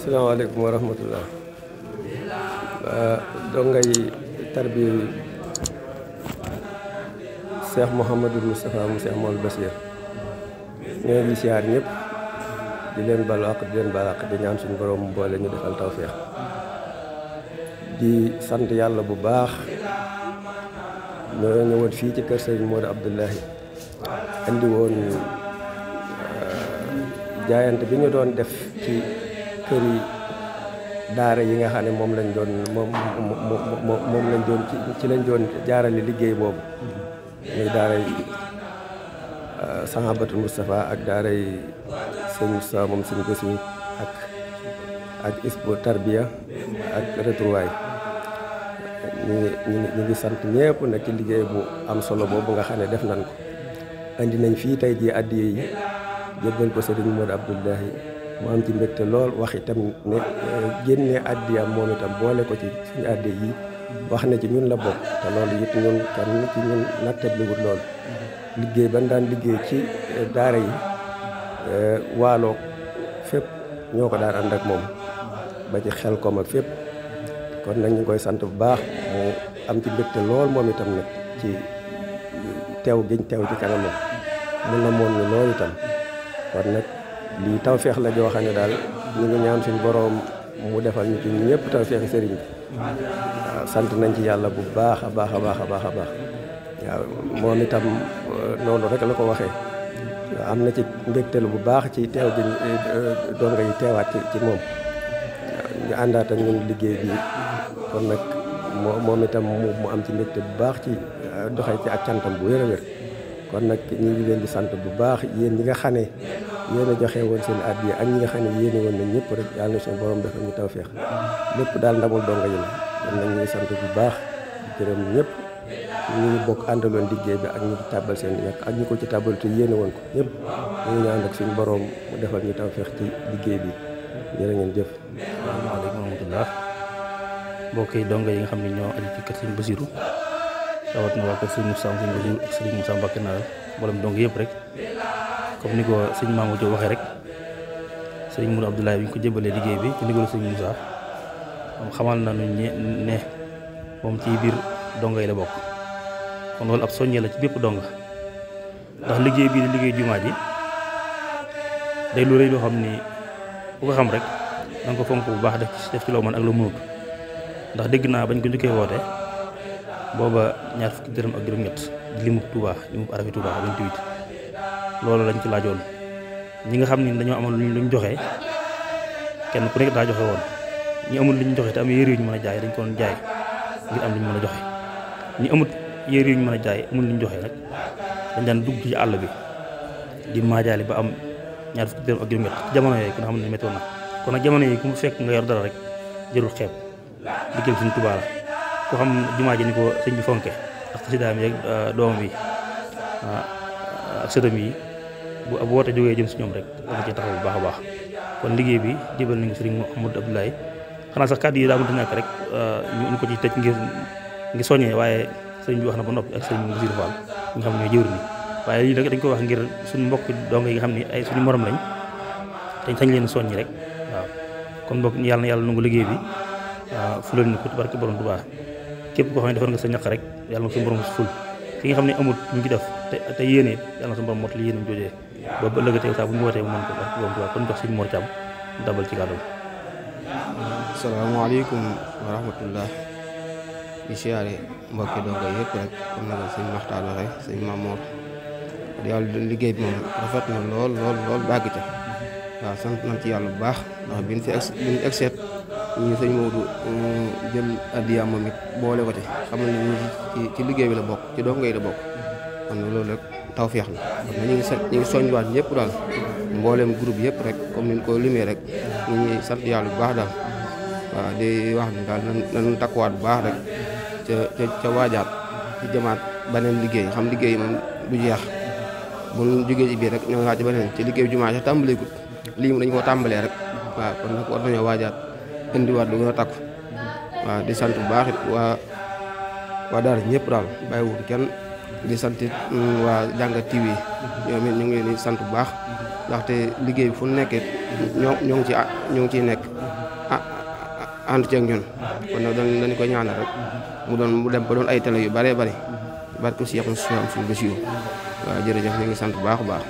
asalaamaaleykum wa rahmatullah. dongay tarbiya yi Cheikh Mouhamadou Moustapha mu Cheikh Mouhamadou Bassir ñoo ngi siyaar ñëpp di leen balu àq di leen baal àq di ñaan suñu borom boole ñu defal tawfeex di sant yàlla bu baax. ñoo ñëwoon fii ci kër Serigne Modou Abdoulahi andi woon jaayante bi ñu doon def ci kër yi daara yi nga xam ne moom lañ doon moom lañ doon ci lañ doon jaarale liggéey boobu muy daara yi Sahabatul Moustapha ak daara yi sëñ Moustapha moom sëñ Bassirou ak Isbu Tarbiya ak Retrouvailles ñu ngi sant ñëpp nag ci liggéey bu am solo boobu nga xam ne def nañ ko andi nañ fii tey jii addiya yi jébbal ko Serigne Modou Abdoulahi mu am ci mbégte lool wax itam ne génnee addiya moom itam boole ko ci suñu addiya yi wax na ci ñun la bokk te loolu it ñun kenn ci ñun nattabliwut loolu liggéey ban daan liggéey ci daara yi waaloo fépp ñoo ko daan ànd ak moom ba ci xel koom ak fépp kon nag ñu ngi koy sant bu baax mu am ci mbégte lool moom itam nag ci teew giñ teew ci kanamam mun na moon ni loolu itam kon nag lii tawfeex la joo xam ne daal ñu ngi ñaan suñu boroom mu defal ñu ci ñëpp tawfeexi sëriñ bi waaw sant nañ ci yàlla bu baax a baax a baax a baax a baax waaw moom itam noonu rek la ko waxee am na ci mbégte bu baax ci teew gi donga yi teewaat ci moom ñu àndaat ak ñun liggéey bi kon nag moom itam mu am ci mbégte bu baax ci doxee ci ak cantam bu wér a wér kon nag ñu ngi leen di sant bu baax yéen ñi nga xam ne yéen a joxe woon seen addiya ak ñi nga xam ne yéene woon nañ ñëpp rek yàlla na suñu borom defal ñu tawfeex lépp daal ndamul donga yi la kon nag ñu ngi sant bu baax di gërëm ñëpp ñu ngi bokk àndaloon liggéey bi ak ñi ci tàbbal seen ñàkk ak ñi ko ci tàbbal te yéene woon ko ñëpp ñu ngi ñaan ak suñu borom mu defal ñu tawfeex ci liggéey bi jërë ngeen jëf. waaleykum rahmatullah mbokk yi donga yi nga xam ne ñoo aju ci kër Serigne Bassirou rawat na waa kër Serigne Moussa Serigne Bassirou ak Serigne Moussa Mbacké Nawel mboolem donga yëpp rek comme ni ko sëñ Mamadou Diop waxee rek Serigne Modou Abdoulaye bi ñu ko jëbalee liggéey bi ci ndigalu Serigne Moussa moom xamal na ñu ne moom ci biir donga yi la bokk kon loolu ab soññee la ci bépp donga ndax liggéey bii di liggéey jumaa ji day lu rëy loo xam ni bu ko xam rek da nga ko fonk bu baax def ci loo mën ak loo mënut ndax dégg naa bañ ko njëkkee woote booba ñaar fukki dërëm ak juróom-ñett di limu Touba limu arafi Touba 28 loolu lañ ci laajoon ñi nga xam ni dañoo amoon luñ joxe kenn ku nekk daa joxe woon ñi amul luñ joxe te am yére yu ñu mën a jaay dañ ko doon jaay ngir am luñ mën a joxe ñi amut yére yu ñu mën a jaay amul luñ joxe nag dañ daan dugg ci àll bi di maajaale ba am ñaar fukki dërëm ak juróom-ñett ci jamono yooyu ku nga xam ne méttoon na kon nag jamono yi ku mu fekk nga yor dara rek jërul xeeb liggéey suñu Tuubaa la ku xam jumaa ji ni ko sëñ bi fonke ak xasidaam yi ak doomam yi ak sëtam yi bu ab woote jógee jëm si ñoom rek dama ci taxaw bu baax a baax kon liggéey bi jébal nañu sëriñ Mouhamadou Abdoulaye xanaa sax kàddu yi daa mënta ñàkk rek ñu ko ci tëj ngir soññee waaye sëriñ bi wax na ba noppi ak sëriñ Bassirou Fall nga xam ne ñooy jëwriñ ni waaye lii nag dañ ko wax ngir suñu mbokk donga yi nga xam ne ay suñu morom lañ dañ sañ leen soññi rek waaw kon mbokk yàlla na yàlla nangu liggéey bi fulal ni ko ci barke borom Tuubaa képp koo xam ne defar nga sa ñaq rek yàlla na suñu borom ful ki nga xam ne amut ñu ngi def te yéene yàlla na suñu borom mottali yéenam joojee ba ëllëg tey saa bu ñu wootee mu mën ko barke borom Tuubaa kon jox sëñ Mor Thiam mu dabal ci kàddu. asalaamaaleykum wa rahmatullah di siyaare mbokki donga yëpp rek comme na ko sëñ Maxtaar waxee sëñ Mamour yàlla liggéey bi moom rafet na lool bàgg ca waaw sant nañ ci yàlla bu baax ndax bi ñu egseet ñu sëñ Maodo jël addiya moom it boole ko ci xam ne ñu ci liggéey bi la bokk ci donga yi la bokk kon loolu rek tawfeex la kon ñu ngi soññiwaat ñëpp daal mbooleem groupe yëpp rek comme ni ñu ko limee rek ñu ngi sant yàlla bu baax daal waaw di wax ni daal nañu takkuwaat bu baax rek ca waajaat ci jëmaat beneen liggéey xam liggéey moom du jeex bu ñu jógee ci biir rek ñoo waaj beneen ci liggéey jumaa sax tàmbaleegut lii mu dañu ko tàmbalee rek waaw kon nag war nañoo waajaat indiwaat lu gën a takku waaw di sant bu baax it waa daara ñëpp daal bàyyiwul kenn di sant it waa Jàngat TV ñoom it ñu ngi leen di sant bu baax ndaxte liggéey bi fu mu nekkee ñoo ngi ciy nekk ànd ceeg ñun kon nag dañu koy ñaanal rek mu dem ba doon ay télé yu bëree bëri barke Cheikh Moussa suñu Bassirou waaw jërëjëf ñu ngi sant bu baax a baax